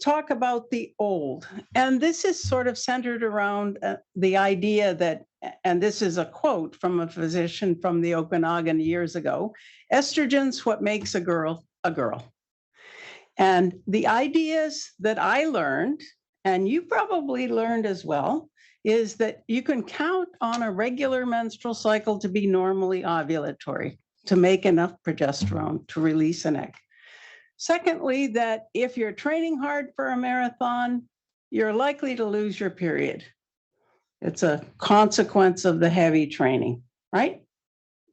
talk about the old. And this is sort of centered around the idea that, and this is a quote from a physician from the Okanagan years ago, estrogen's what makes a girl a girl. And the ideas that I learned, and you probably learned as well, is that you can count on a regular menstrual cycle to be normally ovulatory, to make enough progesterone to release an egg. Secondly, that if you're training hard for a marathon, you're likely to lose your period. It's a consequence of the heavy training, right?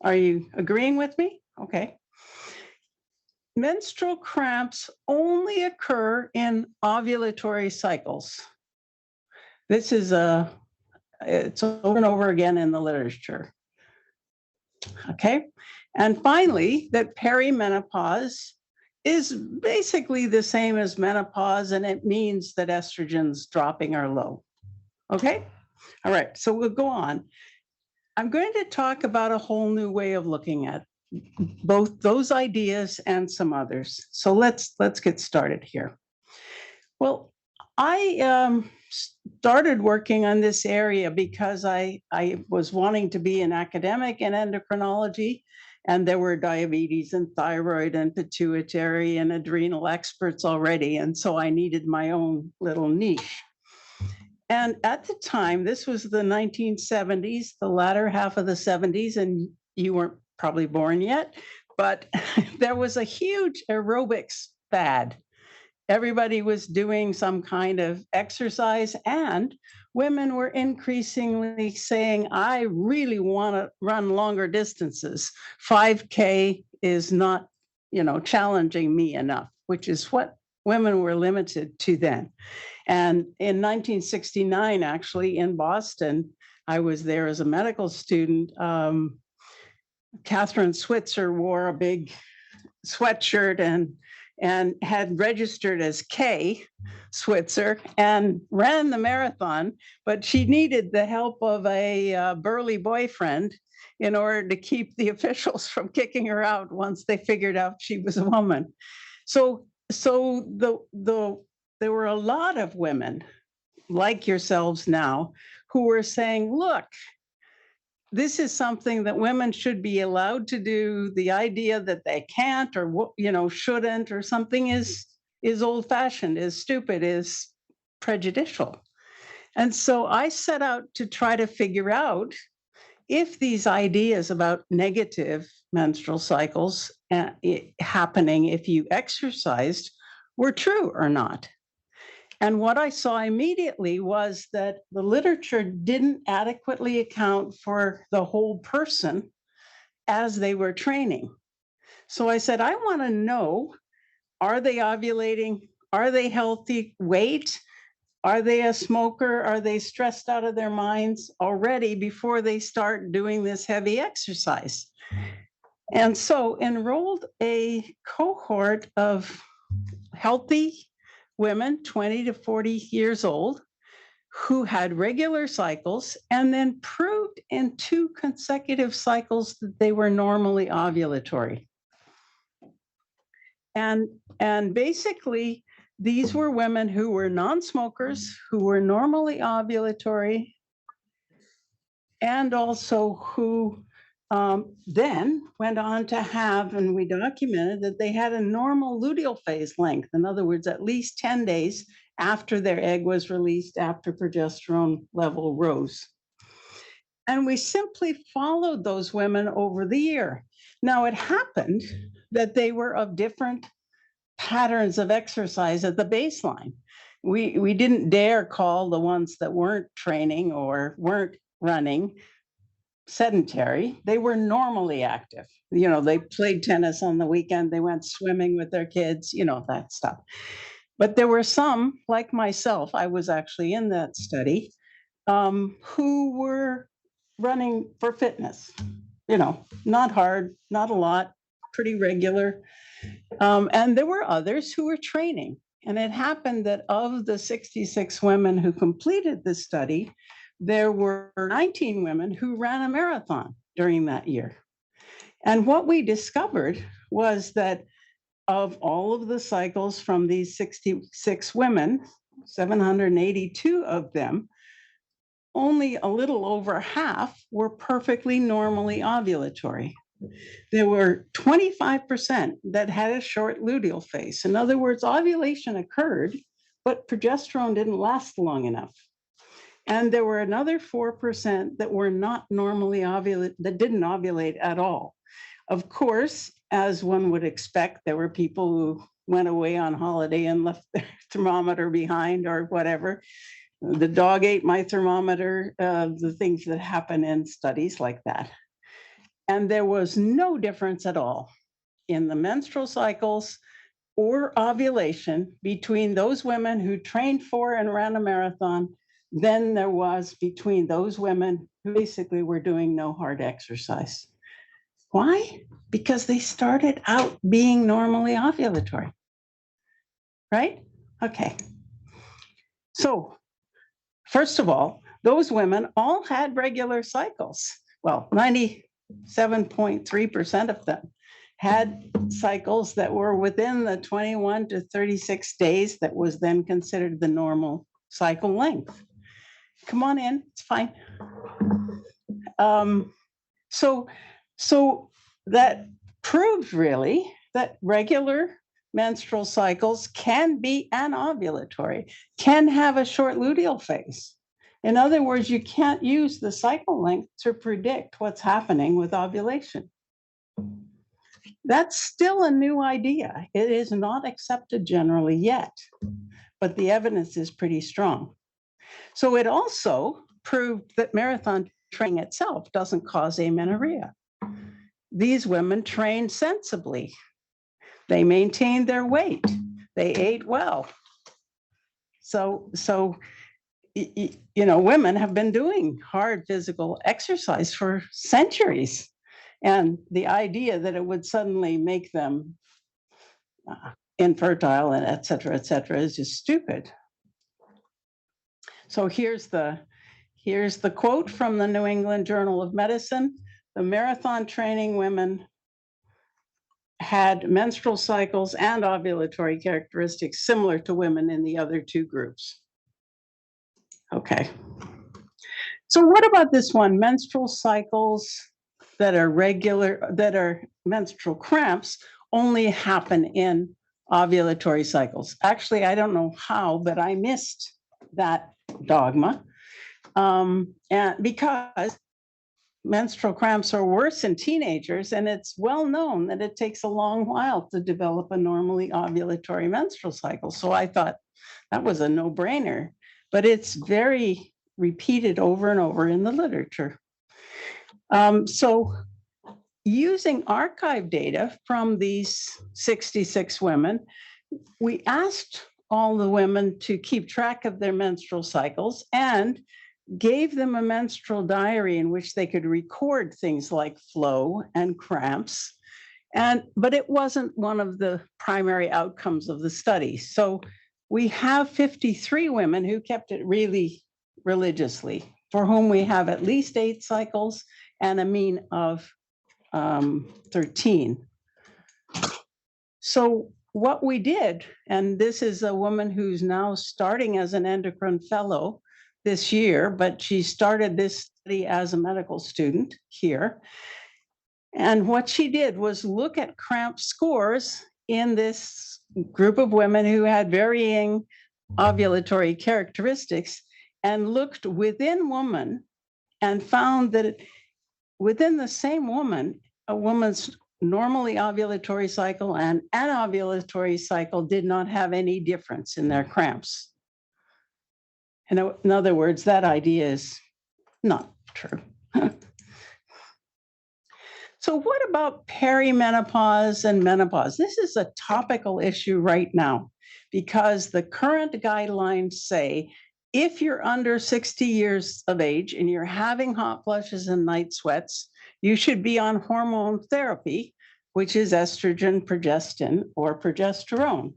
Are you agreeing with me? Okay. Menstrual cramps only occur in ovulatory cycles. This is it's over and over again in the literature. Okay. And finally, that perimenopause is basically the same as menopause, and it means that estrogen's dropping or low. Okay. All right. So we'll go on. I'm going to talk about a whole new way of looking at both those ideas and some others. So let's get started here. Well, I started working on this area because I was wanting to be an academic in endocrinology, and there were diabetes and thyroid and pituitary and adrenal experts already, and so I needed my own little niche. And at the time, this was the 1970s, the latter half of the 70s, and you weren't probably born yet, but there was a huge aerobics fad. Everybody was doing some kind of exercise, and women were increasingly saying, I really want to run longer distances. 5K is not, challenging me enough, which is what women were limited to then. And in 1969, actually, in Boston, I was there as a medical student. Catherine Switzer wore a big sweatshirt and had registered as K Switzer and ran the marathon, but she needed the help of a burly boyfriend in order to keep the officials from kicking her out once they figured out she was a woman. So there were a lot of women like yourselves now who were saying, look, this is something that women should be allowed to do. The idea that they can't or shouldn't or something is old-fashioned, is stupid, is prejudicial. And so I set out to try to figure out if these ideas about negative menstrual cycles happening if you exercised were true or not. And what I saw immediately was that the literature didn't adequately account for the whole person as they were training. So I said, I want to know, are they ovulating? Are they healthy weight? Are they a smoker? Are they stressed out of their minds already before they start doing this heavy exercise? And so enrolled a cohort of healthy women, 20 to 40 years old, who had regular cycles and then proved in 2 consecutive cycles that they were normally ovulatory. And basically, these were women who were non-smokers, who were normally ovulatory, and also who then went on to have, and we documented that they had a normal luteal phase length. In other words, at least 10 days after their egg was released, after progesterone level rose. And we simply followed those women over the year. Now, it happened that they were of different patterns of exercise at the baseline. We didn't dare call the ones that weren't training or weren't running sedentary. They were normally active. They played tennis on the weekend, they went swimming with their kids, that stuff. But there were some, like myself, I was actually in that study, who were running for fitness, not hard, not a lot, pretty regular. And there were others who were training. And it happened that of the 66 women who completed the study, there were 19 women who ran a marathon during that year. And what we discovered was that of all of the cycles from these 66 women, 782 of them, only a little over half were perfectly normally ovulatory. There were 25% that had a short luteal phase. In other words, ovulation occurred, but progesterone didn't last long enough. And there were another 4% that were not normally ovulate, that didn't ovulate at all. Of course, as one would expect, there were people who went away on holiday and left their thermometer behind or whatever. The dog ate my thermometer, the things that happen in studies like that. And there was no difference at all in the menstrual cycles or ovulation between those women who trained for and ran a marathon than there was between those women who basically were doing no hard exercise. Why? Because they started out being normally ovulatory, right? Okay. So, first of all, those women all had regular cycles. Well, 97.3% of them had cycles that were within the 21 to 36 days that was then considered the normal cycle length. Come on in, it's fine. So that proved really that regular menstrual cycles can be anovulatory, can have a short luteal phase. In other words, you can't use the cycle length to predict what's happening with ovulation. That's still a new idea. It is not accepted generally yet, but the evidence is pretty strong. So it also proved that marathon training itself doesn't cause amenorrhea. These women trained sensibly. They maintained their weight. They ate well. So women have been doing hard physical exercise for centuries. And the idea that it would suddenly make them infertile and et cetera, is just stupid. So here's the quote from the New England Journal of Medicine. The marathon training women had menstrual cycles and ovulatory characteristics similar to women in the other two groups. Okay. So what about this one? Menstrual cycles that are regular, that are menstrual cramps, only happen in ovulatory cycles. Actually, I don't know how, but I missed that dogma. And because menstrual cramps are worse in teenagers, and it's well known that it takes a long while to develop a normally ovulatory menstrual cycle. So I thought that was a no-brainer, but it's very repeated over and over in the literature. So using archive data from these 66 women, we asked all the women to keep track of their menstrual cycles and gave them a menstrual diary in which they could record things like flow and cramps. But it wasn't one of the primary outcomes of the study. So we have 53 women who kept it really religiously, for whom we have at least 8 cycles and a mean of 13. So what we did, and this is a woman who's now starting as an endocrine fellow this year, but she started this study as a medical student here. And what she did was look at cramp scores in this group of women who had varying ovulatory characteristics, and looked within woman and found that within the same woman, a woman's normally ovulatory cycle and anovulatory cycle did not have any difference in their cramps. In other words, that idea is not true. So what about perimenopause and menopause? This is a topical issue right now because the current guidelines say if you're under 60 years of age and you're having hot flushes and night sweats, you should be on hormone therapy, which is estrogen, progestin, or progesterone,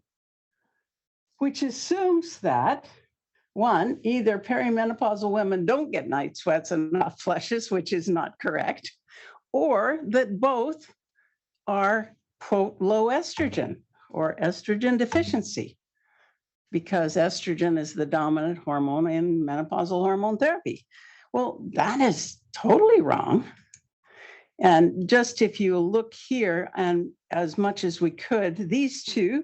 which assumes that, one, either perimenopausal women don't get night sweats and hot flushes, which is not correct, or that both are, quote, low estrogen, or estrogen deficiency, because estrogen is the dominant hormone in menopausal hormone therapy. Well, that is totally wrong. And just if you look here, and as much as we could, these two,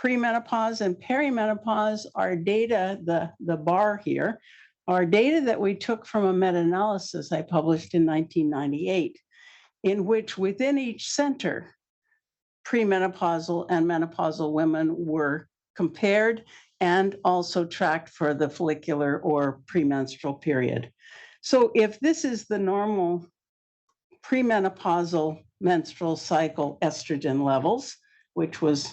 premenopause and perimenopause, are data, the bar here, are data that we took from a meta-analysis I published in 1998, in which within each center, premenopausal and menopausal women were compared and also tracked for the follicular or premenstrual period. So if this is the normal premenopausal menstrual cycle estrogen levels, which was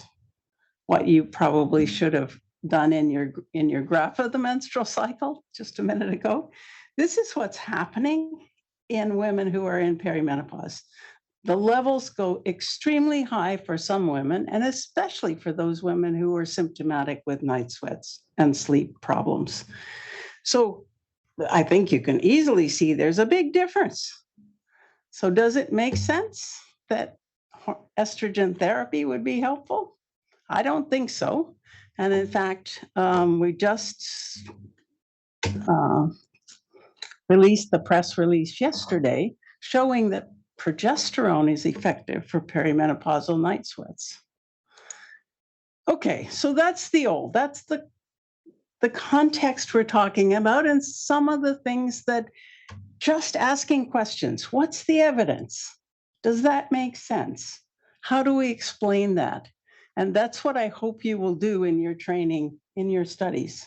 what you probably should have done in your graph of the menstrual cycle just a minute ago, this is what's happening in women who are in perimenopause. The levels go extremely high for some women, and especially for those women who are symptomatic with night sweats and sleep problems. So I think you can easily see there's a big difference. So does it make sense that estrogen therapy would be helpful? I don't think so. And in fact, we just released the press release yesterday showing that progesterone is effective for perimenopausal night sweats. Okay, so that's the context we're talking about, and some of the things that just asking questions. What's the evidence? Does that make sense? How do we explain that? And that's what I hope you will do in your training, in your studies,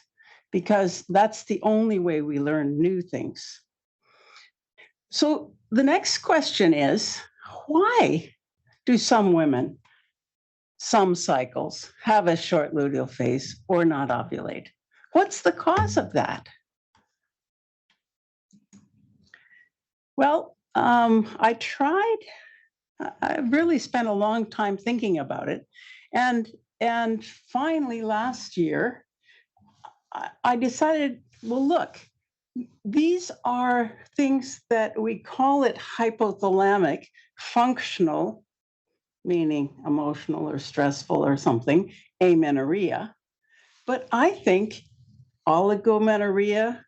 because that's the only way we learn new things. So the next question is, why do some women, some cycles, have a short luteal phase or not ovulate? What's the cause of that? Well, I really spent a long time thinking about it. And finally last year, I decided, well, look, these are things that we call it hypothalamic functional, meaning emotional or stressful or something, amenorrhea. But I think oligomenorrhea,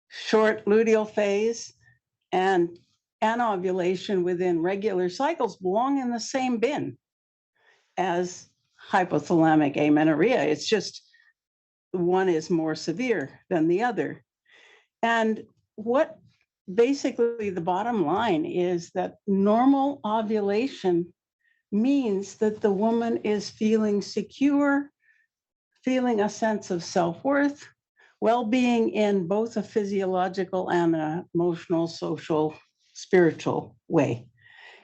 short luteal phase, and anovulation within regular cycles belong in the same bin as hypothalamic amenorrhea. It's just one is more severe than the other. And what basically the bottom line is that normal ovulation means that the woman is feeling secure, feeling a sense of self-worth, well-being in both a physiological and an emotional, social, spiritual way.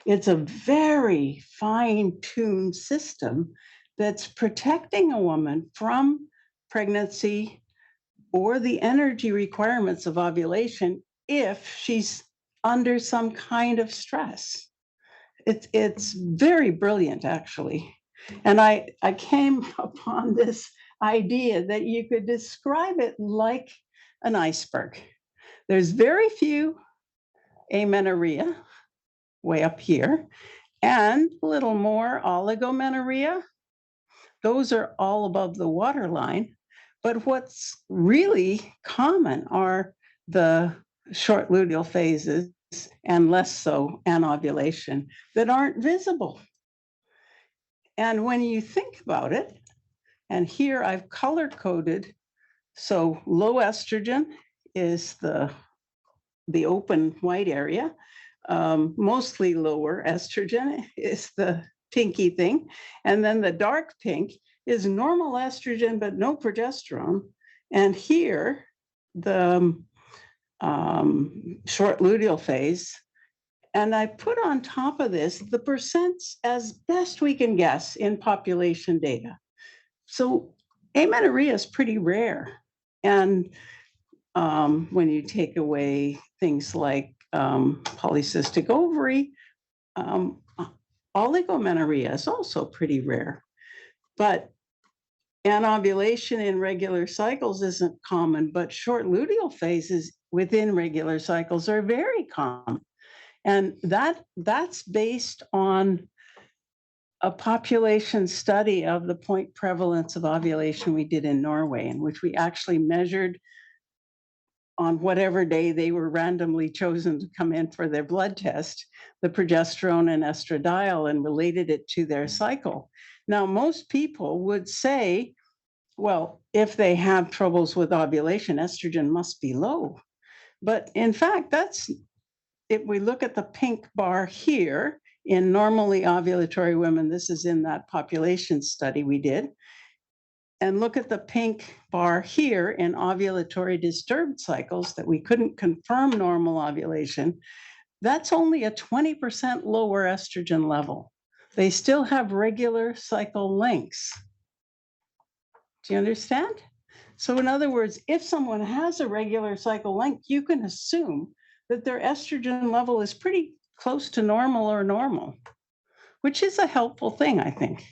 It's a very fine-tuned system that's protecting a woman from pregnancy or the energy requirements of ovulation if she's under some kind of stress. It's very brilliant, actually. And I came upon this idea that you could describe it like an iceberg. There's very few amenorrhea, way up here, and a little more oligomenorrhea. Those are all above the waterline. But what's really common are the short luteal phases, and less so anovulation, that aren't visible. And when you think about it, and here I've color-coded, so low estrogen is the open white area. Mostly lower estrogen is the pinky thing. And then the dark pink is normal estrogen, but no progesterone. And here, the short luteal phase. And I put on top of this the percents as best we can guess in population data. So amenorrhea is pretty rare. And when you take away things like polycystic ovary, oligomenorrhea is also pretty rare. But anovulation in regular cycles isn't common, but short luteal phases within regular cycles are very common. And that's based on a population study of the point prevalence of ovulation we did in Norway, in which we actually measured on whatever day they were randomly chosen to come in for their blood test, the progesterone and estradiol, and related it to their cycle. Now, most people would say, well, if they have troubles with ovulation, estrogen must be low. But in fact, that's, if we look at the pink bar here, in normally ovulatory women, this is in that population study we did, and look at the pink bar here in ovulatory disturbed cycles that we couldn't confirm normal ovulation, that's only a 20% lower estrogen level. They still have regular cycle lengths. Do you understand? So in other words, if someone has a regular cycle length, you can assume that their estrogen level is pretty close to normal or normal, which is a helpful thing, I think.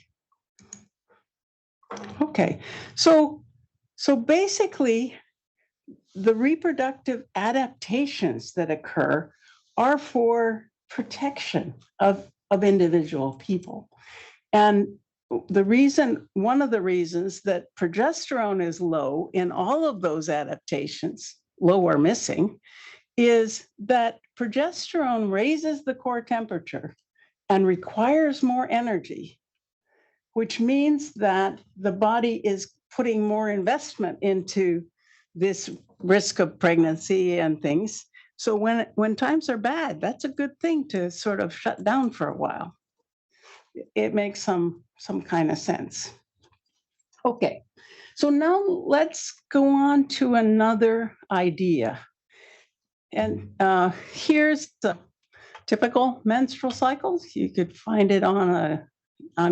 Okay, so basically, the reproductive adaptations that occur are for protection of individual people. And the reason, one of the reasons that progesterone is low in all of those adaptations, low or missing, is that progesterone raises the core temperature and requires more energy, which means that the body is putting more investment into this risk of pregnancy and things. So when times are bad, that's a good thing to sort of shut down for a while. It makes some kind of sense. Okay, so now let's go on to another idea. And here's the typical menstrual cycles. You could find it on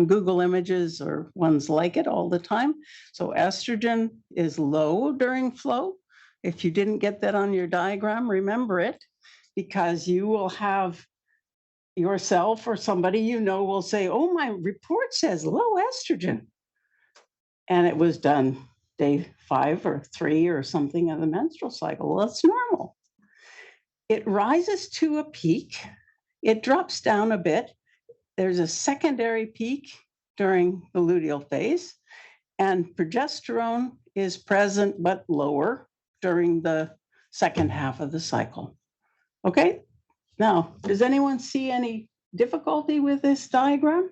Google Images or ones like it all the time. So estrogen is low during flow. If you didn't get that on your diagram, remember it, because you will have yourself or somebody you know will say, oh, my report says low estrogen. And it was done day 5 or 3 or something of the menstrual cycle. Well, that's normal. It rises to a peak. It drops down a bit. There's a secondary peak during the luteal phase, and progesterone is present but lower during the second half of the cycle. Okay, now, does anyone see any difficulty with this diagram?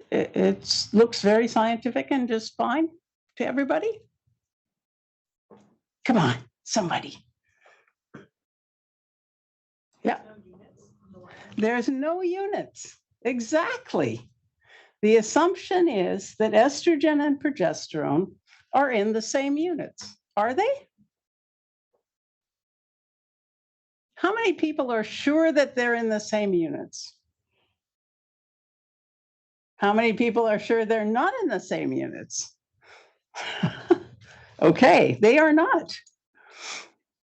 It looks very scientific and just fine to everybody. Come on, somebody. Yeah. There's no units. Exactly. The assumption is that estrogen and progesterone are in the same units. Are they? How many people are sure that they're in the same units? How many people are sure they're not in the same units? Okay, they are not.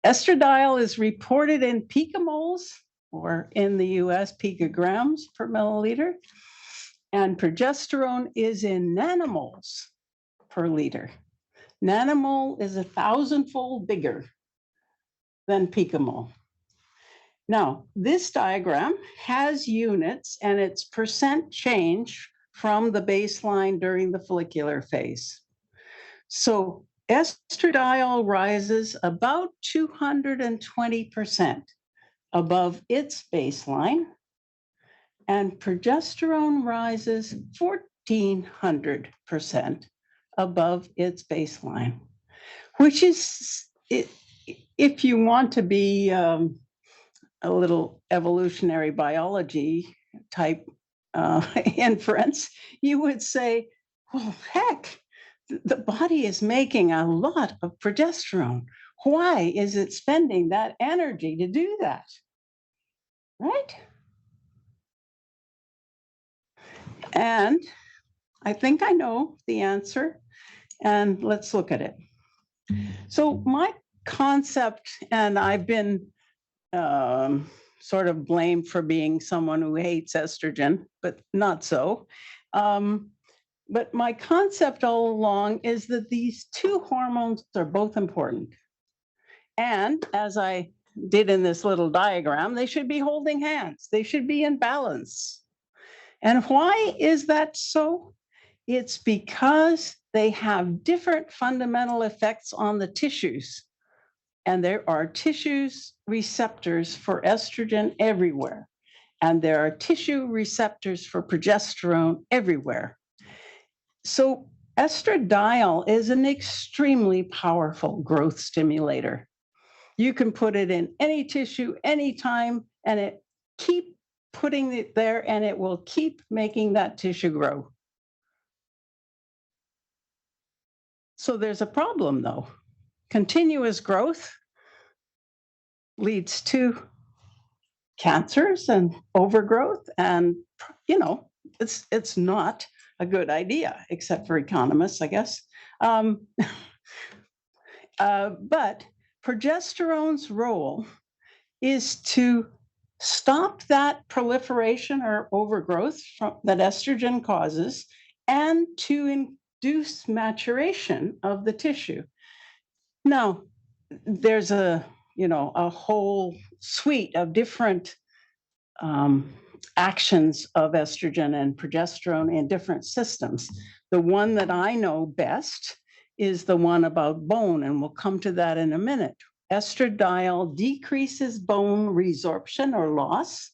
Estradiol is reported in picomoles, or in the US, picograms per milliliter, and progesterone is in nanomoles per liter. Nanomole is 1,000-fold bigger than picomole. Now, this diagram has units and its percent change from the baseline during the follicular phase. So estradiol rises about 220% above its baseline, and progesterone rises 1,400% above its baseline, which is, if you want to be a little evolutionary biology type inference, you would say, well, heck, the body is making a lot of progesterone. Why is it spending that energy to do that? Right? And I think I know the answer, and let's look at it. So my concept, and I've been sort of blamed for being someone who hates estrogen, but not so. But my concept all along is that these two hormones are both important. And as I did in this little diagram, they should be holding hands. They should be in balance. And why is that so? It's because they have different fundamental effects on the tissues. And there are tissues receptors for estrogen everywhere. And there are tissue receptors for progesterone everywhere. So estradiol is an extremely powerful growth stimulator. You can put it in any tissue, anytime, and it keep putting it there, and it will keep making that tissue grow. So there's a problem, though. Continuous growth leads to cancers and overgrowth, and it's not a good idea, except for economists, I guess. But progesterone's role is to stop that proliferation or overgrowth that estrogen causes, and to induce maturation of the tissue. Now, there's a whole suite of different actions of estrogen and progesterone in different systems. The one that I know best is the one about bone, and we'll come to that in a minute. Estradiol decreases bone resorption or loss.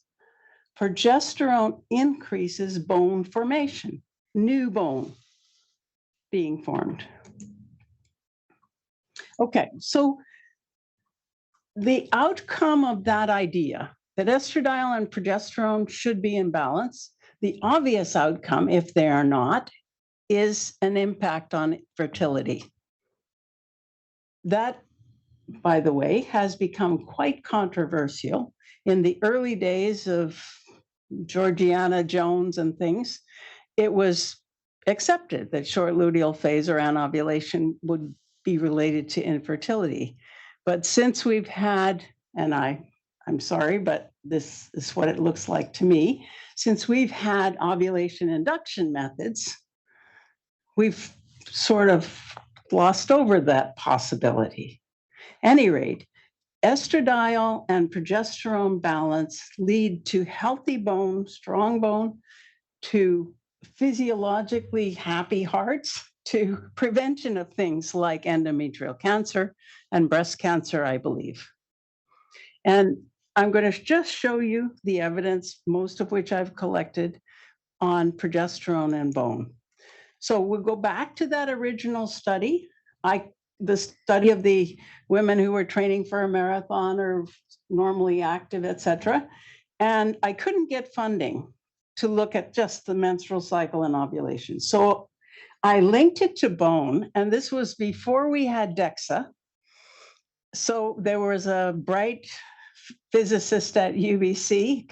Progesterone increases bone formation, new bone being formed. Okay, so the outcome of that idea that estradiol and progesterone should be in balance, the obvious outcome, if they are not, is an impact on fertility. That, by the way, has become quite controversial. In the early days of Georgiana Jones and things, it was accepted that short luteal phase or anovulation would be related to infertility. But since we've had, and I'm sorry, but this is what it looks like to me, since we've had ovulation induction methods, we've sort of glossed over that possibility. At any rate, estradiol and progesterone balance lead to healthy bone, strong bone, to physiologically happy hearts, to prevention of things like endometrial cancer and breast cancer, I believe. And I'm going to just show you the evidence, most of which I've collected on progesterone and bone. So we'll go back to that original study. The study of the women who were training for a marathon or normally active, et cetera. And I couldn't get funding to look at just the menstrual cycle and ovulation. So I linked it to bone, and this was before we had DEXA. So there was a bright physicist at UBC,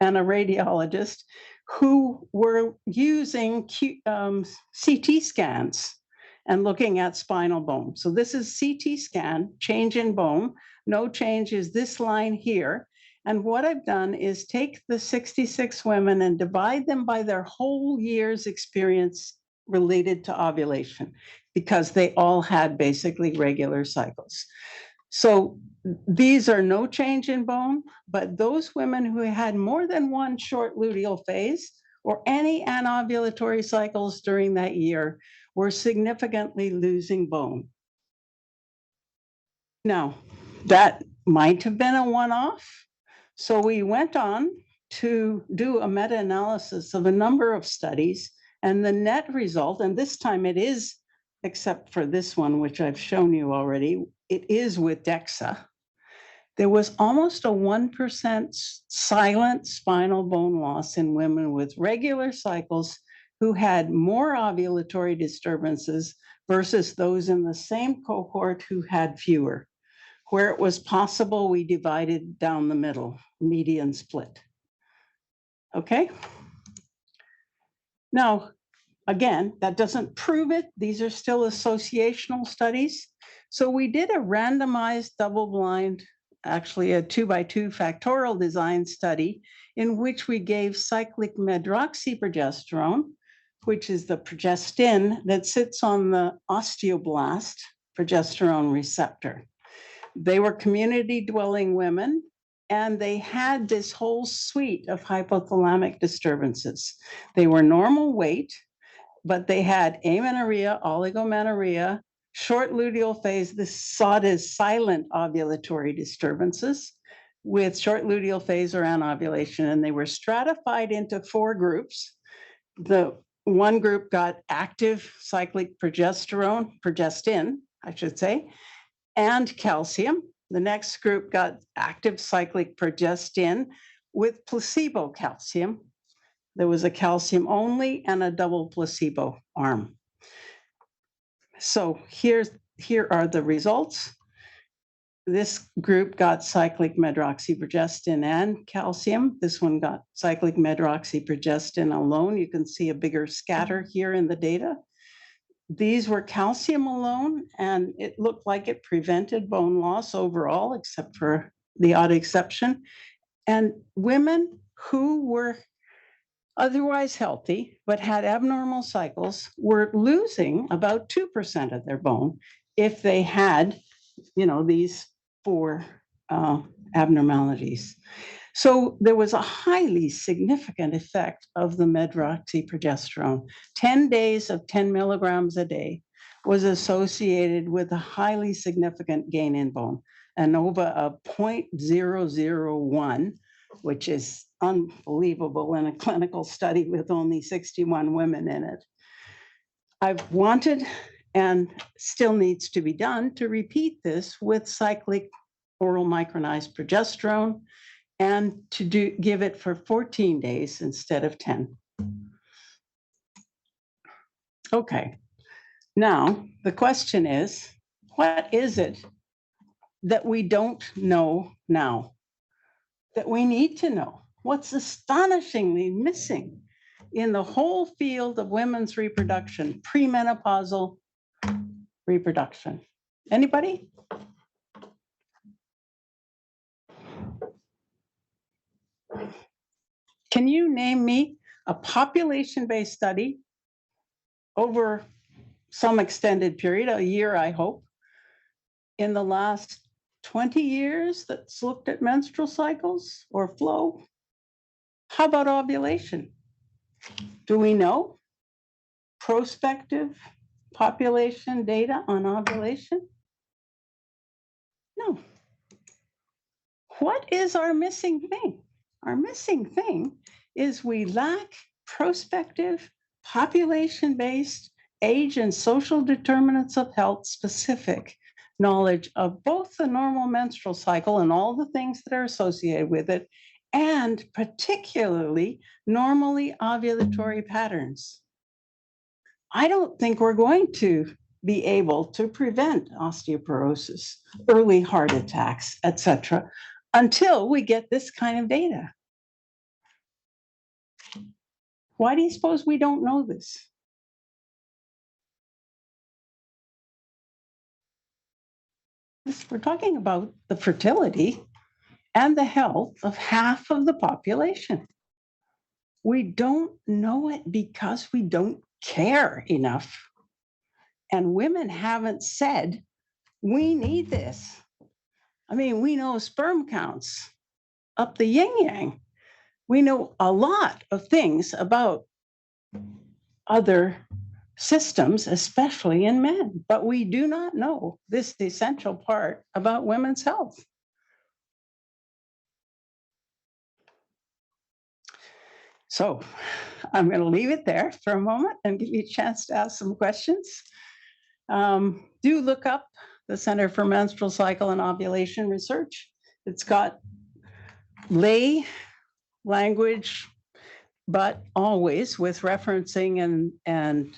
and a radiologist who were using CT scans and looking at spinal bone. So this is CT scan, change in bone. No change is this line here. And what I've done is take the 66 women and divide them by their whole year's experience related to ovulation, because they all had basically regular cycles. So these are no change in bone, but those women who had more than one short luteal phase or any anovulatory cycles during that year were significantly losing bone. Now, that might have been a one-off. So we went on to do a meta-analysis of a number of studies, and the net result, and this time it is, except for this one, which I've shown you already, it is with DEXA. There was almost a 1% silent spinal bone loss in women with regular cycles who had more ovulatory disturbances versus those in the same cohort who had fewer. Where it was possible, we divided down the middle, median split. Okay? Now, again, that doesn't prove it. These are still associational studies. So we did a randomized double-blind, actually a 2x2 factorial design study in which we gave cyclic medroxyprogesterone, which is the progestin that sits on the osteoblast progesterone receptor. They were community dwelling women, and they had this whole suite of hypothalamic disturbances. They were normal weight, but they had amenorrhea, oligomenorrhea, short luteal phase. This sought as silent ovulatory disturbances with short luteal phase or anovulation, and they were stratified into 4 groups. The one group got active cyclic progestin, I should say, and calcium. The next group got active cyclic progestin with placebo calcium. There was a calcium only and a double placebo arm. So here are the results. This group got cyclic medroxyprogestin and calcium. This one got cyclic medroxyprogestin alone. You can see a bigger scatter here in the data. These were calcium alone, and it looked like it prevented bone loss overall, except for the odd exception. And women who were otherwise healthy but had abnormal cycles were losing about 2% of their bone if they had, these 4 abnormalities. So there was a highly significant effect of the medroxyprogesterone. 10 days of 10 milligrams a day was associated with a highly significant gain in bone, ANOVA of 0.001, which is unbelievable in a clinical study with only 61 women in it. I've wanted, and still needs to be done, to repeat this with cyclic oral micronized progesterone, and to give it for 14 days instead of 10. Okay, now the question is, what is it that we don't know now that we need to know? What's astonishingly missing in the whole field of women's reproduction, premenopausal reproduction? Anybody? Can you name me a population-based study over some extended period, a year, I hope, in the last 20 years that's looked at menstrual cycles or flow? How about ovulation? Do we know prospective population data on ovulation? No. What is our missing thing? Our missing thing is we lack prospective, population-based, age and social determinants of health specific knowledge of both the normal menstrual cycle and all the things that are associated with it, and particularly normally ovulatory patterns. I don't think we're going to be able to prevent osteoporosis, early heart attacks, etc., until we get this kind of data. Why do you suppose we don't know this? We're talking about the fertility and the health of half of the population. We don't know it because we don't care enough. And women haven't said, we need this. I mean, we know sperm counts up the yin-yang. We know a lot of things about other systems, especially in men, but we do not know this essential part about women's health. So I'm going to leave it there for a moment and give you a chance to ask some questions. Do look up the Center for Menstrual Cycle and Ovulation Research. It's got lay language, but always with referencing and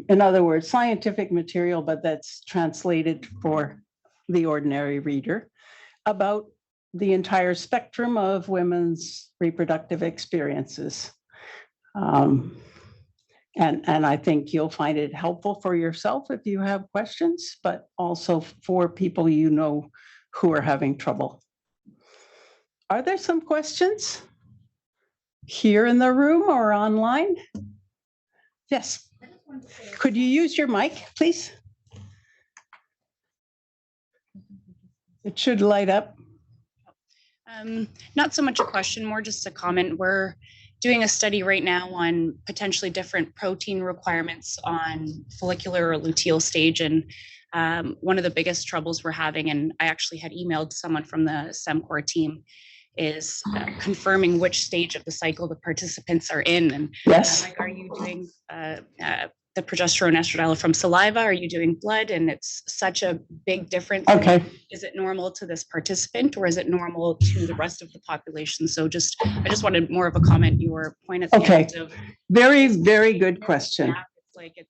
in other words, scientific material, but that's translated for the ordinary reader, about the entire spectrum of women's reproductive experiences. And I think you'll find it helpful for yourself if you have questions, but also for people you know who are having trouble. Are there some questions here in the room or online? Yes. Could you use your mic, please? It should light up. Not so much a question, more just a comment. We're doing a study right now on potentially different protein requirements on follicular or luteal stage. And one of the biggest troubles we're having, and I actually had emailed someone from the SEMCOR team, is confirming which stage of the cycle the participants are in. And yes, like, are you doing the progesterone estradiol from saliva? Are you doing blood? And it's such a big difference. okay. Is it normal to this participant or is it normal to the rest of the population? So I just wanted more of a comment. Your point at the end of very, very good question. It's like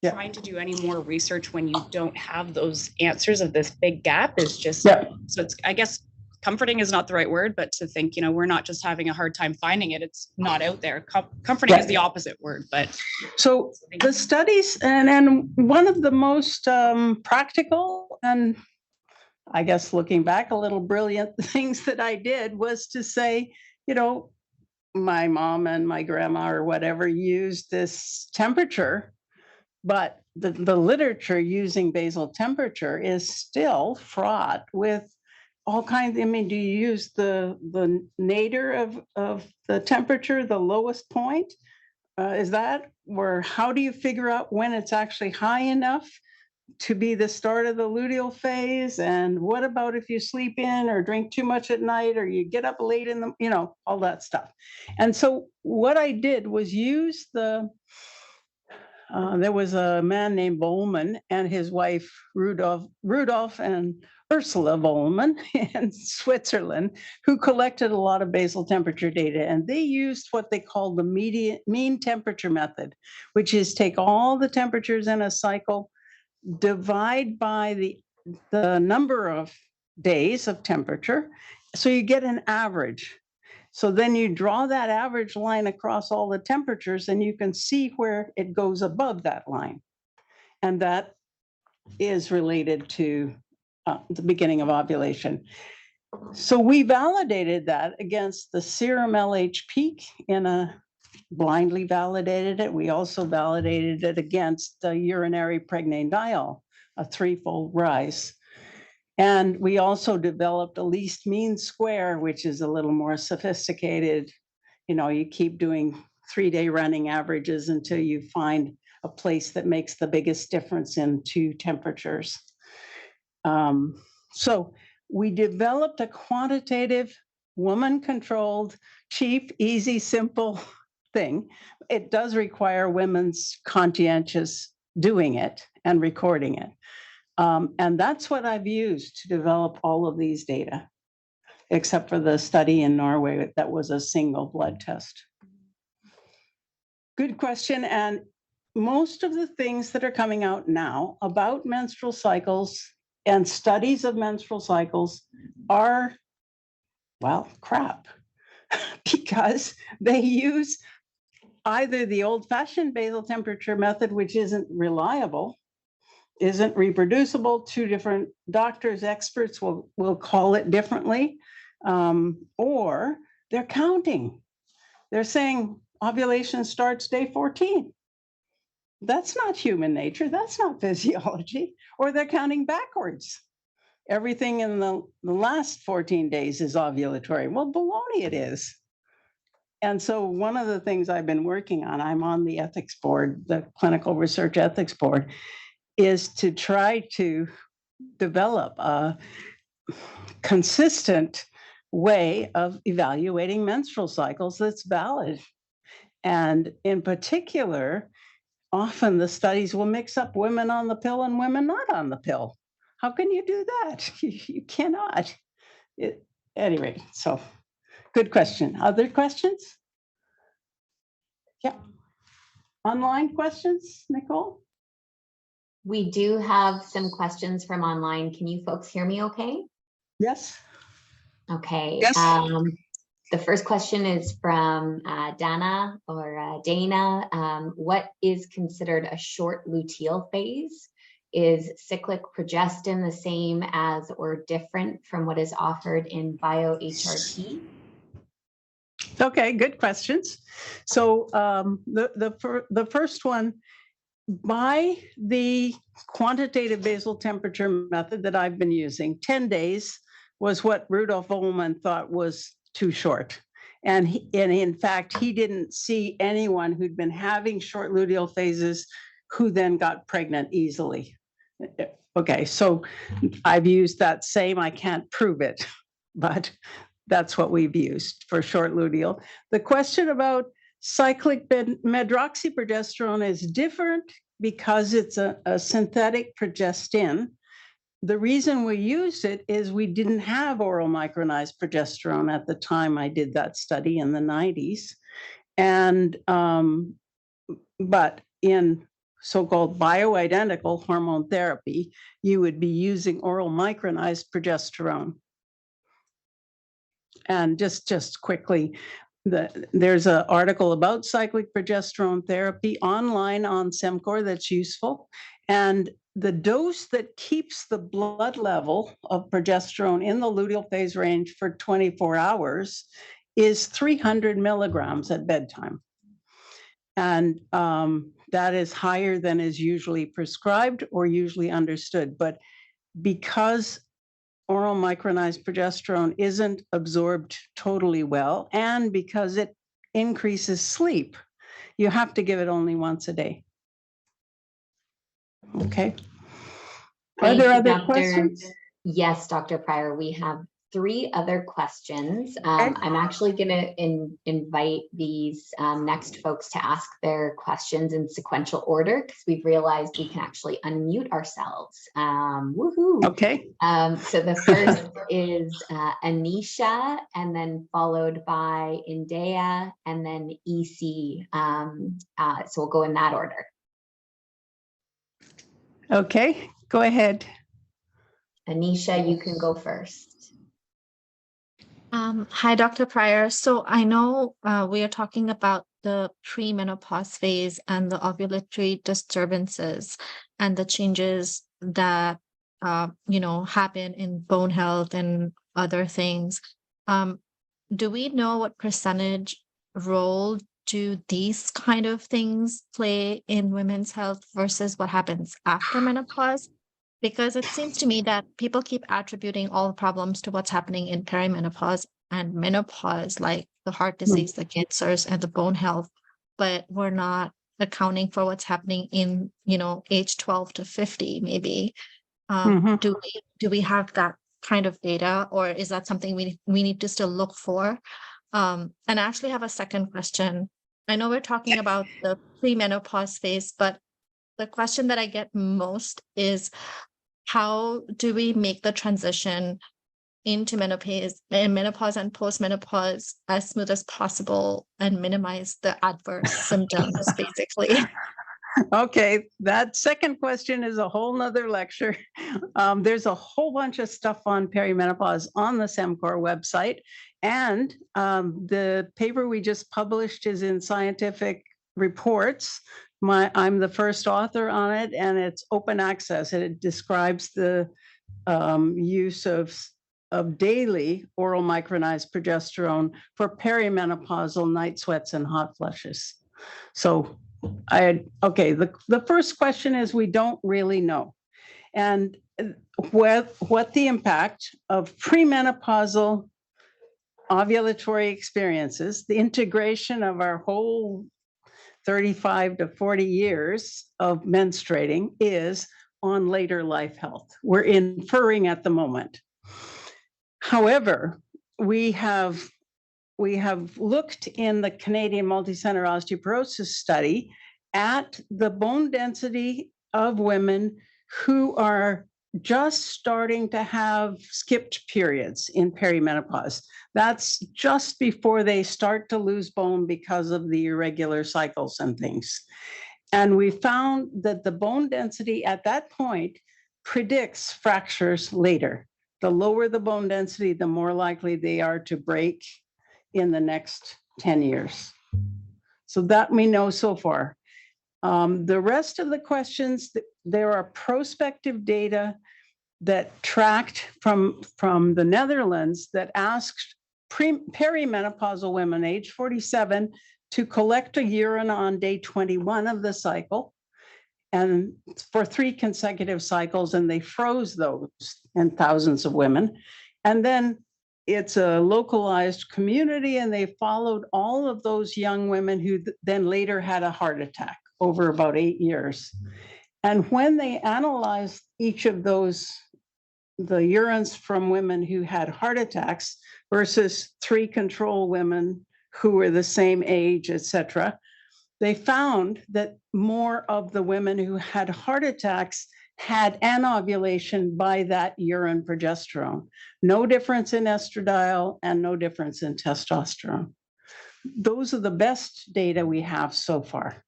trying to do any more research when you don't have those answers of this big gap is just so it's, I guess, comforting is not the right word, but to think, we're not just having a hard time finding it. It's not out there. Comforting is the opposite word, but. So the studies, and one of the most practical and I guess looking back a little brilliant things that I did was to say, my mom and my grandma or whatever used this temperature, but the literature using basal temperature is still fraught with all kinds. I mean, do you use the nadir of the temperature, the lowest point? Is that, or how do you figure out when it's actually high enough to be the start of the luteal phase? And what about if you sleep in or drink too much at night or you get up late in the, all that stuff. And so what I did was use there was a man named Volman and his wife Rudolph and Ursula Volman in Switzerland, who collected a lot of basal temperature data. And they used what they called the mean temperature method, which is take all the temperatures in a cycle, divide by the number of days of temperature, so you get an average. So then you draw that average line across all the temperatures and you can see where it goes above that line. And that is related to the beginning of ovulation. So we validated that against the serum LH peak blindly validated it. We also validated it against the urinary pregnenolone, a threefold rise. And we also developed a least mean square, which is a little more sophisticated. You keep doing 3-day running averages until you find a place that makes the biggest difference in two temperatures. So we developed a quantitative, woman-controlled, cheap, easy, simple thing. It does require women's conscientious doing it and recording it. And that's what I've used to develop all of these data, except for the study in Norway that was a single blood test. Good question. And most of the things that are coming out now about menstrual cycles and studies of menstrual cycles are, well, crap, because they use either the old-fashioned basal temperature method, which isn't reliable, isn't reproducible. Two different doctors, experts will call it differently, or they're counting. They're saying ovulation starts day 14. That's not human nature. That's not physiology. Or they're counting backwards. Everything in the last 14 days is ovulatory. Well, baloney it is. And so one of the things I've been working on, I'm on the ethics board, the clinical research ethics board, is to try to develop a consistent way of evaluating menstrual cycles that's valid. And in particular, often the studies will mix up women on the pill and women not on the pill. How can you do that? You cannot. Anyway, so good question. Other questions? Yeah. Online questions, Nicole? We do have some questions from online. Can you folks hear me okay? Yes. Okay. Yes. The first question is from Dana or Dana. What is considered a short luteal phase? Is cyclic progestin the same as or different from what is offered in bio-HRT? Okay, good questions. So the first one by the quantitative basal temperature method that I've been using, 10 days was what Rudolf Ullmann thought was too short. And in fact, he didn't see anyone who'd been having short luteal phases who then got pregnant easily. Okay, so I've used that same, I can't prove it, but that's what we've used for short luteal. The question about cyclic medroxyprogesterone is different because it's a synthetic progestin. The reason we used it is we didn't have oral micronized progesterone at the time I did that study in the 90s. And, but in so-called bioidentical hormone therapy, you would be using oral micronized progesterone. And just quickly, there's an article about cyclic progesterone therapy online on SEMCOR that's useful. And the dose that keeps the blood level of progesterone in the luteal phase range for 24 hours is 300 milligrams at bedtime. And that is higher than is usually prescribed or usually understood. But because oral micronized progesterone isn't absorbed totally well, and because it increases sleep, you have to give it only once a day. Okay. Are there other questions? Yes, Dr. Prior, we have 3 other questions. I'm actually going to invite these next folks to ask their questions in sequential order because we've realized we can actually unmute ourselves. Woohoo! Okay. So the first is Anisha, and then followed by Indea, and then EC. So we'll go in that order. Okay, go ahead. Anisha, you can go first. Hi, Dr. Prior. So I know we are talking about the premenopause phase and the ovulatory disturbances and the changes that happen in bone health and other things. Do we know what percentage role do these kind of things play in women's health versus what happens after menopause? Because it seems to me that people keep attributing all the problems to what's happening in perimenopause and menopause, like the heart disease, the cancers, and the bone health, but we're not accounting for what's happening in, age 12 to 50, maybe. Do we have that kind of data, or is that something we need to still look for? And I actually have a second question. I know we're talking about the premenopause phase, but the question that I get most is, how do we make the transition into menopause and postmenopause as smooth as possible and minimize the adverse symptoms, basically? Okay, that second question is a whole nother lecture. There's a whole bunch of stuff on perimenopause on the SEMCOR website. And the paper we just published is in Scientific Reports. I'm the first author on it, and it's open access. It describes the use of daily oral micronized progesterone for perimenopausal night sweats and hot flushes. So the first question is, we don't really know. And what the impact of premenopausal ovulatory experiences, the integration of our whole 35 to 40 years of menstruating is on later life health. We're inferring at the moment. However, we have looked in the Canadian Multicenter Osteoporosis Study at the bone density of women who are just starting to have skipped periods in perimenopause. That's just before they start to lose bone because of the irregular cycles and things. And we found that the bone density at that point predicts fractures later. The lower the bone density, the more likely they are to break in the next 10 years. So that we know so far. The rest of the questions, there are prospective data that tracked from the Netherlands that asked perimenopausal women age 47 to collect a urine on day 21 of the cycle and for 3 consecutive cycles, and they froze those in thousands of women. And then it's a localized community, and they followed all of those young women who then later had a heart attack over about 8 years. And when they analyzed each of those, the urines from women who had heart attacks versus 3 control women who were the same age, etc., they found that more of the women who had heart attacks had anovulation by that urine progesterone. No difference in estradiol and no difference in testosterone. Those are the best data we have so far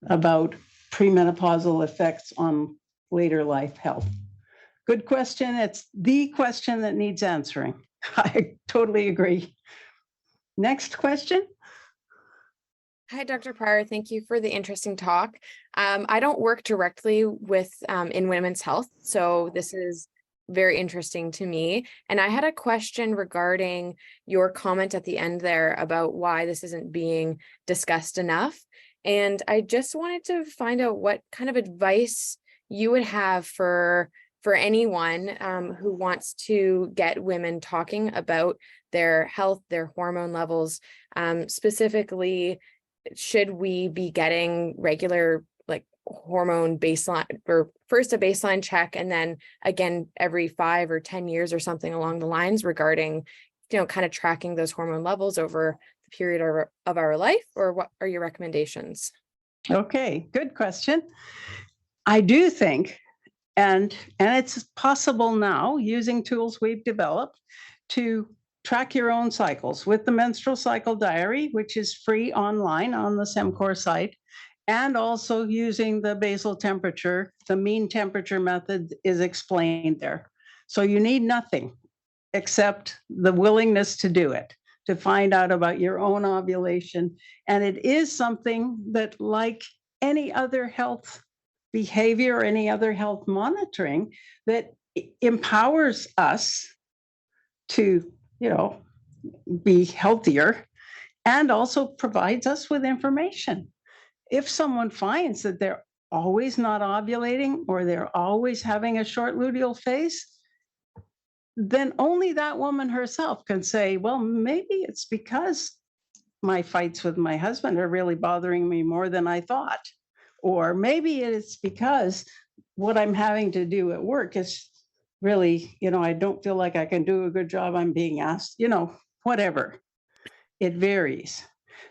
about premenopausal effects on later life health. Good question. It's the question that needs answering. I totally agree. Next question. Hi, Dr. Prior. Thank you for the interesting talk. I don't work directly with in women's health, so this is very interesting to me. And I had a question regarding your comment at the end there about why this isn't being discussed enough. And I just wanted to find out what kind of advice you would have for anyone who wants to get women talking about their health, their hormone levels, specifically. Should we be getting regular like hormone baseline, or first a baseline check and then again every 5 or 10 years or something along the lines regarding, kind of tracking those hormone levels over the period of our life? Or what are your recommendations? Okay, good question. I do think, and it's possible now using tools we've developed to track your own cycles with the menstrual cycle diary, which is free online on the SEMCOR site, and also using the basal temperature. The mean temperature method is explained there. So you need nothing except the willingness to do it, to find out about your own ovulation. And it is something that, like any other health behavior or any other health monitoring, that empowers us to be healthier, and also provides us with information. If someone finds that they're always not ovulating or they're always having a short luteal phase, then only that woman herself can say, well, maybe it's because my fights with my husband are really bothering me more than I thought. Or maybe it's because what I'm having to do at work is really, I don't feel like I can do a good job. I'm being asked, whatever. It varies.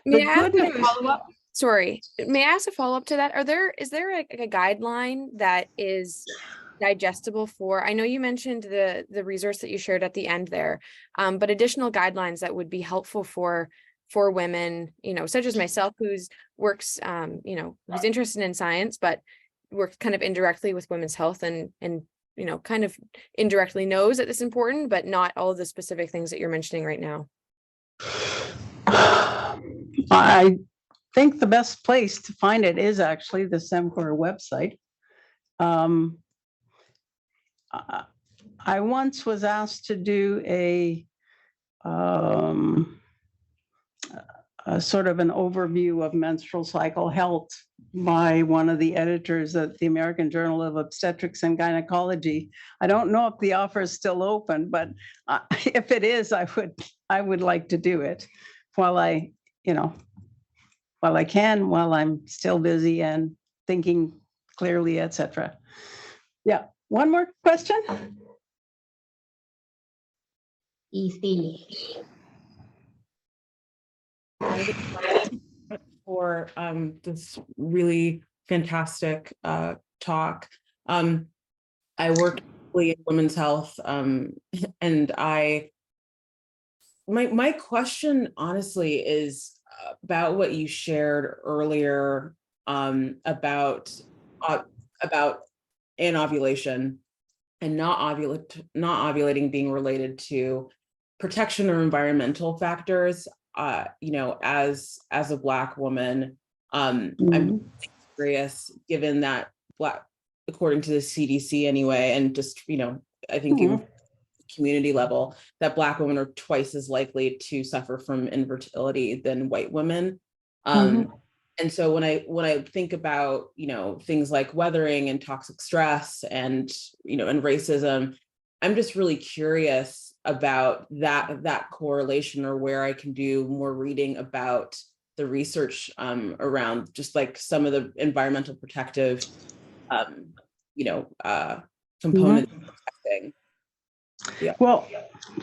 May I ask a follow-up? Sorry, may I ask a follow-up to that? Is there a guideline that is digestible for? I know you mentioned the resource that you shared at the end there, but additional guidelines that would be helpful for women, such as myself, who's works, who's interested in science, but works kind of indirectly with women's health and kind of indirectly knows that it's important, but not all of the specific things that you're mentioning right now. I think the best place to find it is actually the SEMCOR website. I once was asked to do a sort of an overview of menstrual cycle health by one of the editors at the American Journal of Obstetrics and Gynecology. I don't know if the offer is still open, but if it is, I would like to do it while I can, while I'm still busy and thinking clearly, etc. Yeah, one more question. EC. For this really fantastic talk. I work in women's health, and my question honestly is about what you shared earlier about anovulation and not ovulating being related to protection or environmental factors. As a Black woman, I'm curious, given that according to the CDC anyway, and just, I think even community level, that Black women are twice as likely to suffer from infertility than white women. And And so when I think about, things like weathering and toxic stress and, and racism, I'm just really curious about that correlation, or where I can do more reading about the research around just like some of the environmental protective, components of protecting. Yeah. Well,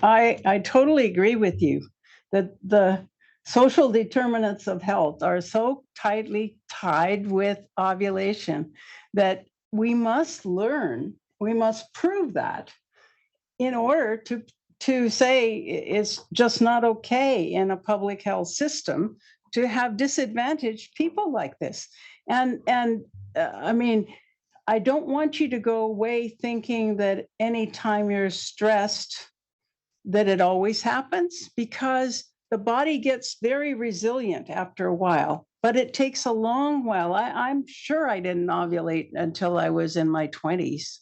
I totally agree with you that the social determinants of health are so tightly tied with ovulation that we must prove that in order to say it's just not okay in a public health system to have disadvantaged people like this. And I mean, I don't want you to go away thinking that anytime you're stressed, that it always happens, because the body gets very resilient after a while, but it takes a long while. I'm sure I didn't ovulate until I was in my 20s.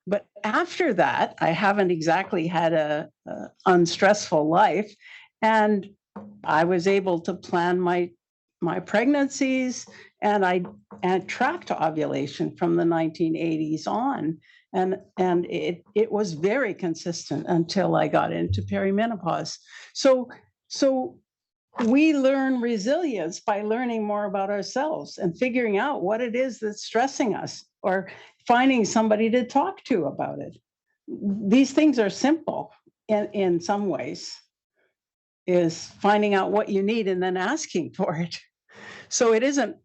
But after that, I haven't exactly had a unstressful life. And I was able to plan my pregnancies, and I tracked ovulation from the 1980s on. And it was very consistent until I got into perimenopause. So we learn resilience by learning more about ourselves and figuring out what it is that's stressing us, or finding somebody to talk to about it. These things are simple in some ways, is finding out what you need and then asking for it. So it isn't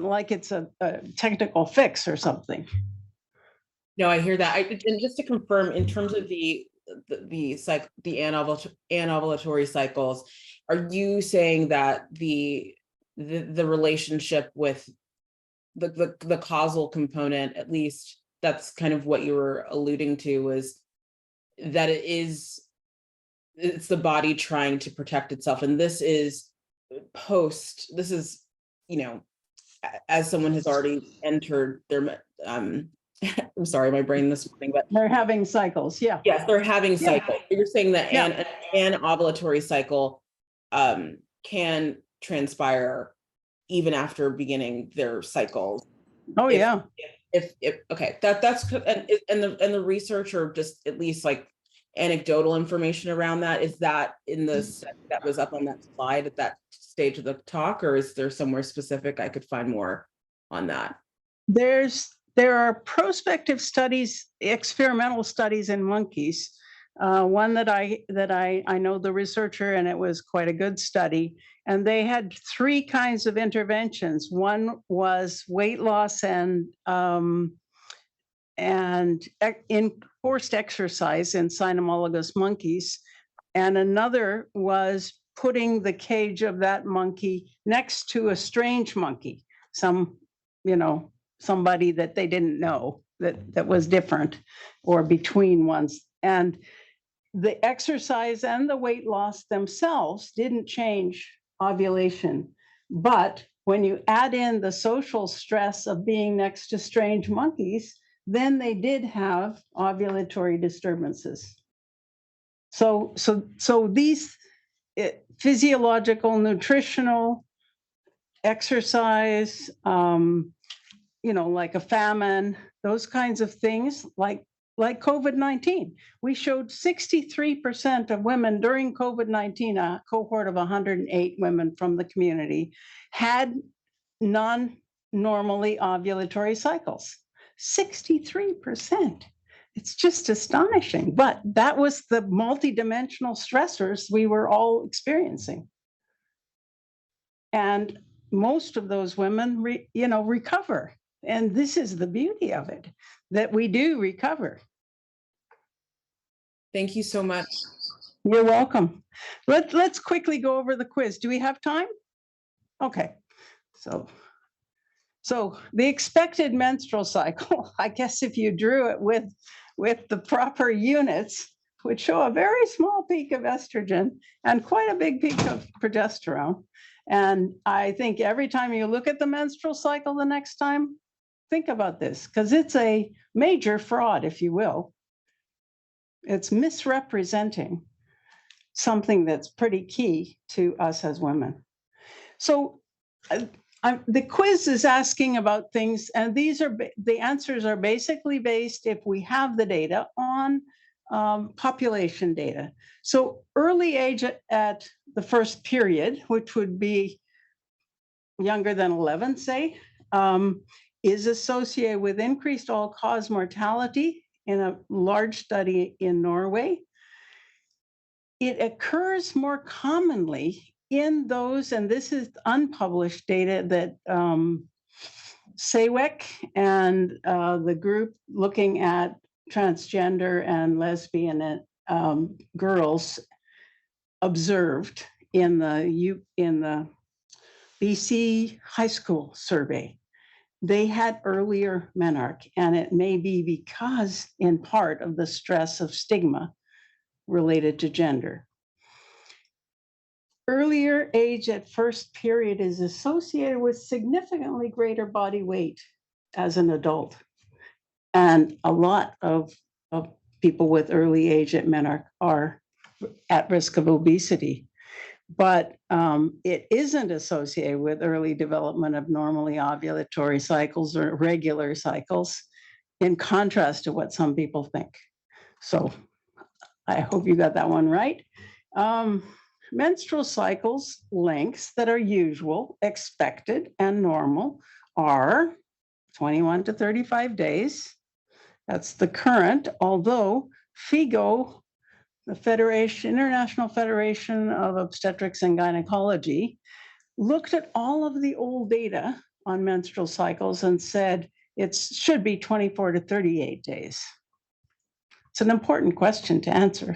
like it's a technical fix or something. No, I hear that. And just to confirm, in terms of the anovulatory cycles, are you saying that the relationship with the causal component, at least that's kind of what you were alluding to, was that it's the body trying to protect itself, and this is as someone has already entered their I'm sorry, my brain this morning, but they're having cycles. Yeah. Yes, they're having cycles. Yeah. You're saying that Yeah. an ovulatory cycle can transpire even after beginning their cycle. Oh, yeah. If okay, that's and the research, or just at least like anecdotal information around that, is that in the that was up on that slide at that stage of the talk, or is there somewhere specific I could find more on that? There are prospective studies, experimental studies in monkeys. One that I know the researcher, and it was quite a good study. And they had 3 kinds of interventions. One was weight loss and enforced exercise in cynomolgus monkeys, and another was putting the cage of that monkey next to a strange monkey, somebody that they didn't know that was different, or between ones. And the exercise and the weight loss themselves didn't change ovulation. But when you add in the social stress of being next to strange monkeys, then they did have ovulatory disturbances. So these physiological, nutritional, exercise, like a famine, those kinds of things, like COVID-19. We showed 63% of women during COVID-19, a cohort of 108 women from the community, had non-normally ovulatory cycles. 63%. It's just astonishing. But that was the multidimensional stressors we were all experiencing. And most of those women, recover. And this is the beauty of it, that we do recover. Thank you so much. You're welcome. Let's quickly go over the quiz. Do we have time? Okay. So the expected menstrual cycle, I guess if you drew it with the proper units, would show a very small peak of estrogen and quite a big peak of progesterone. And I think every time you look at the menstrual cycle the next time, think about this, because it's a major fraud, if you will. It's misrepresenting something that's pretty key to us as women. So The quiz is asking about things, and the answers are basically based, if we have the data, on population data. So early age at the first period, which would be younger than 11, say, is associated with increased all-cause mortality in a large study in Norway. It occurs more commonly in those, and this is unpublished data that SAWEC and the group looking at transgender and lesbian girls observed in the BC high school survey. They had earlier menarche, and it may be because, in part, of the stress of stigma related to gender. Earlier age at first period is associated with significantly greater body weight as an adult. And a lot of people with early age at menarche are at risk of obesity. But it isn't associated with early development of normally ovulatory cycles or regular cycles, in contrast to what some people think. So I hope you got that one right. Menstrual cycles lengths that are usual, expected, and normal are 21 to 35 days. That's the current, although FIGO, the International Federation of Obstetrics and Gynecology, looked at all of the old data on menstrual cycles and said it should be 24 to 38 days. It's an important question to answer.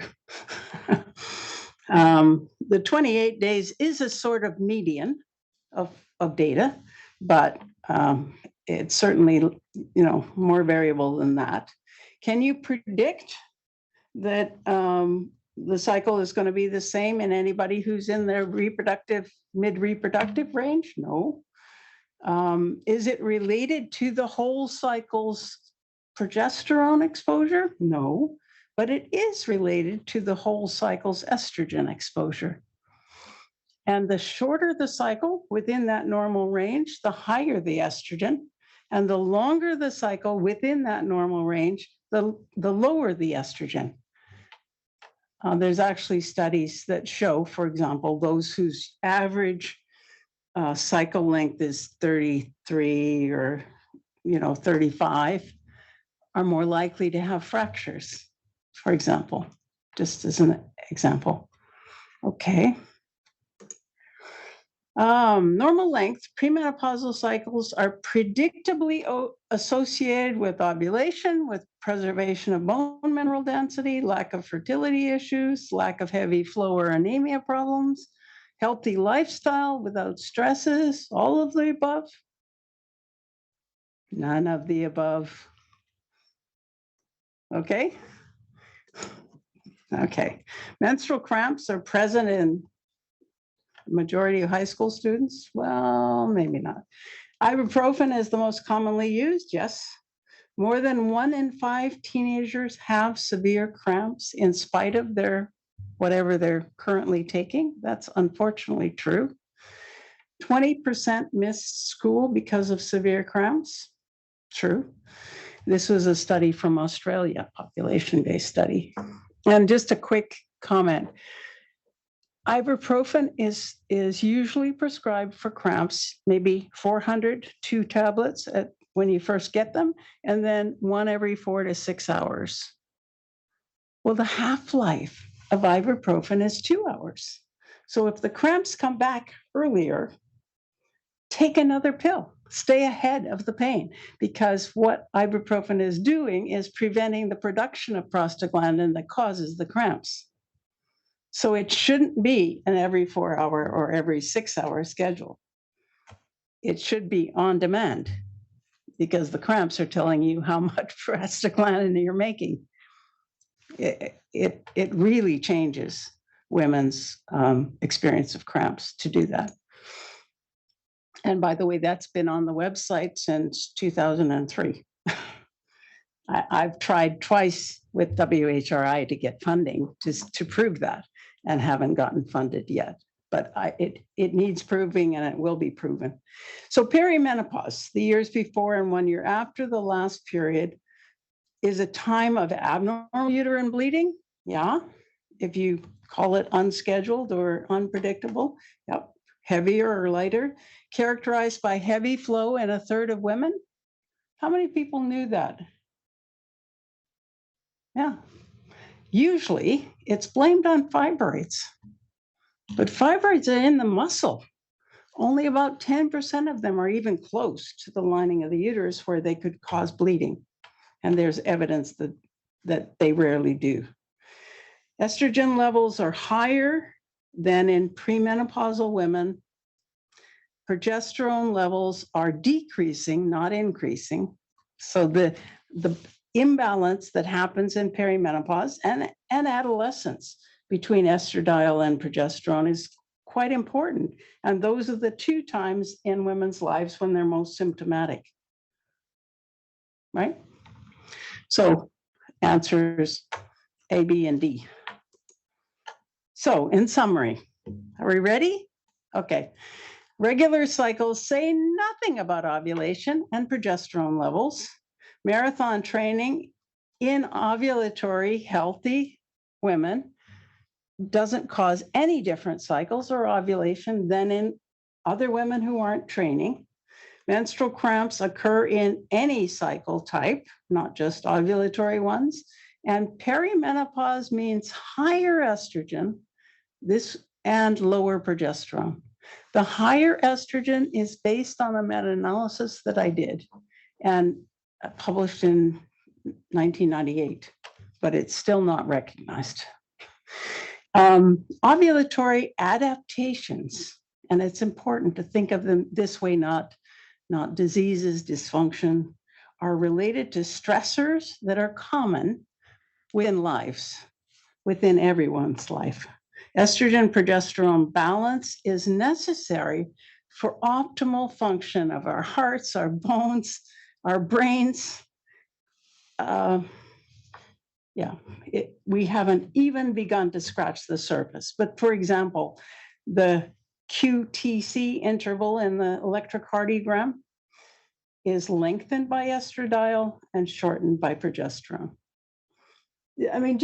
The 28 days is a sort of median of data, but it's certainly, more variable than that. Can you predict that the cycle is going to be the same in anybody who's in their mid-reproductive range? No. Is it related to the whole cycle's progesterone exposure? No, but it is related to the whole cycle's estrogen exposure. And the shorter the cycle within that normal range, the higher the estrogen, and the longer the cycle within that normal range, the lower the estrogen. There's actually studies that show, for example, those whose average cycle length is 33 or 35 are more likely to have fractures, for example, just as an example. Okay. Normal length premenopausal cycles are predictably associated with ovulation, with preservation of bone mineral density, lack of fertility issues, lack of heavy flow or anemia problems, healthy lifestyle without stresses, all of the above? None of the above. Okay. Okay. Menstrual cramps are present in majority of high school students? Well, maybe not. Ibuprofen is the most commonly used, yes. More than 1 in 5 teenagers have severe cramps in spite of whatever they're currently taking. That's unfortunately true. 20% miss school because of severe cramps. True. This was a study from Australia, population-based study. And just a quick comment. Ibuprofen is usually prescribed for cramps, maybe 402 tablets when you first get them, and then 1 every 4 to 6 hours. Well, the half-life of ibuprofen is 2 hours. So if the cramps come back earlier, take another pill. Stay ahead of the pain, because what ibuprofen is doing is preventing the production of prostaglandin that causes the cramps. So it shouldn't be an every 4 hour or every 6 hour schedule. It should be on demand, because the cramps are telling you how much prostaglandin you're making. It really changes women's experience of cramps to do that. And by the way, that's been on the website since 2003. I've tried twice with WHRI to get funding to prove that, and haven't gotten funded yet. but it needs proving, and it will be proven. So perimenopause, the years before and 1 year after the last period, is a time of abnormal uterine bleeding. Yeah, if you call it unscheduled or unpredictable. Yep, heavier or lighter, characterized by heavy flow in a third of women. How many people knew that? Yeah. Usually it's blamed on fibroids, but fibroids are in the muscle. Only about 10% of them are even close to the lining of the uterus where they could cause bleeding. And there's evidence that they rarely do. Estrogen levels are higher than in premenopausal women. Progesterone levels are decreasing, not increasing. So the imbalance that happens in perimenopause and adolescence between estradiol and progesterone is quite important. And those are the two times in women's lives when they're most symptomatic, right? So answers A, B, and D. So in summary, are we ready? Okay. Regular cycles say nothing about ovulation and progesterone levels. Marathon training in ovulatory healthy women doesn't cause any different cycles or ovulation than in other women who aren't training. Menstrual cramps occur in any cycle type, not just ovulatory ones. And perimenopause means higher estrogen, and lower progesterone. The higher estrogen is based on a meta-analysis that I did and published in 1998, but it's still not recognized. Ovulatory adaptations, and it's important to think of them this way, not diseases, dysfunction, are related to stressors that are common within everyone's life. Estrogen-progesterone balance is necessary for optimal function of our hearts, our bones, our brains. We haven't even begun to scratch the surface. But for example, the QTC interval in the electrocardiogram is lengthened by estradiol and shortened by progesterone. I mean,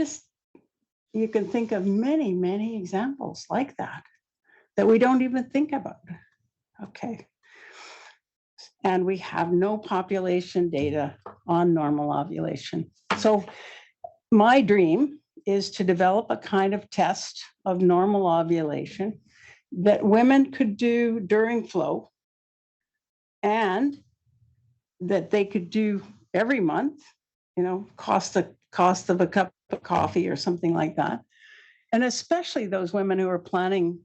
you can think of many, many examples like that we don't even think about. Okay. And we have no population data on normal ovulation. So my dream is to develop a kind of test of normal ovulation that women could do during flow and that they could do every month, cost of a cup of coffee or something like that. And especially those women who are planning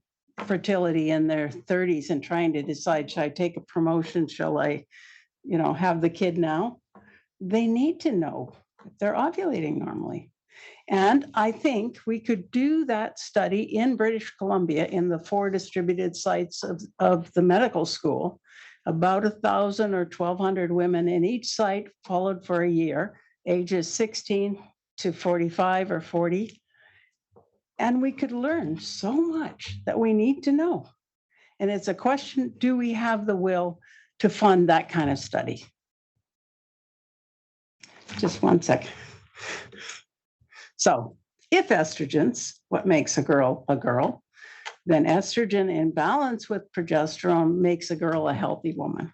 fertility in their 30s and trying to decide, should I take a promotion? Shall I, have the kid now? They need to know if they're ovulating normally. And I think we could do that study in British Columbia in the 4 distributed sites of the medical school, about 1,000 or 1,200 women in each site, followed for a year, ages 16 to 45 or 40. And we could learn so much that we need to know. And it's a question, do we have the will to fund that kind of study? Just one second. So if estrogen's what makes a girl, then estrogen in balance with progesterone makes a girl a healthy woman.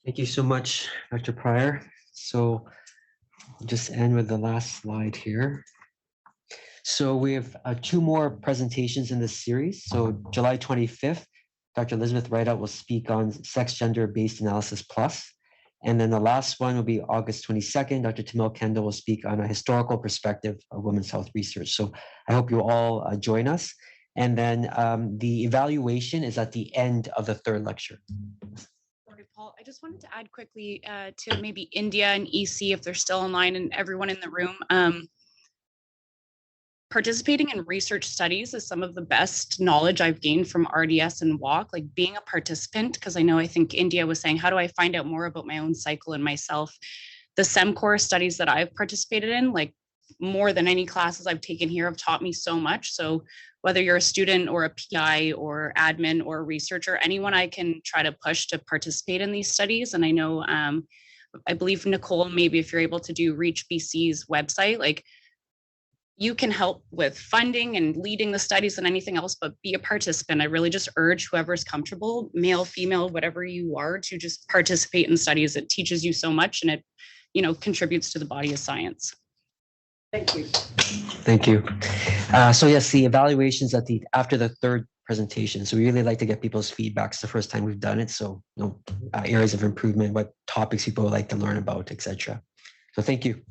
Thank you so much, Dr. Prior. So I'll just end with the last slide here. So we have 2 more presentations in this series. So July 25th, Dr. Elizabeth Rideout will speak on sex gender-based analysis plus. And then the last one will be August 22nd. Dr. Tamil Kendall will speak on a historical perspective of women's health research. So I hope you all join us. And then the evaluation is at the end of the 3rd lecture. Sorry, Paul, I just wanted to add quickly to maybe India and EC, if they're still online, and everyone in the room. participating in research studies is some of the best knowledge I've gained from RDS and walk, like being a participant, because I think India was saying, how do I find out more about my own cycle and myself? The SEMCOR studies that I've participated in, like more than any classes I've taken here, have taught me so much. So whether you're a student or a PI or admin or a researcher, anyone I can try to push to participate in these studies. And I know, I believe Nicole, maybe if you're able to do Reach BC's website, like you can help with funding and leading the studies and anything else, but be a participant. I really just urge whoever's comfortable, male, female, whatever you are, to just participate in studies. It teaches you so much, and it, contributes to the body of science. Thank you. Thank you. So yes, the evaluations after the third presentation. So we really like to get people's feedback. It's the first time we've done it. So, areas of improvement, what topics people would like to learn about, etc. So thank you.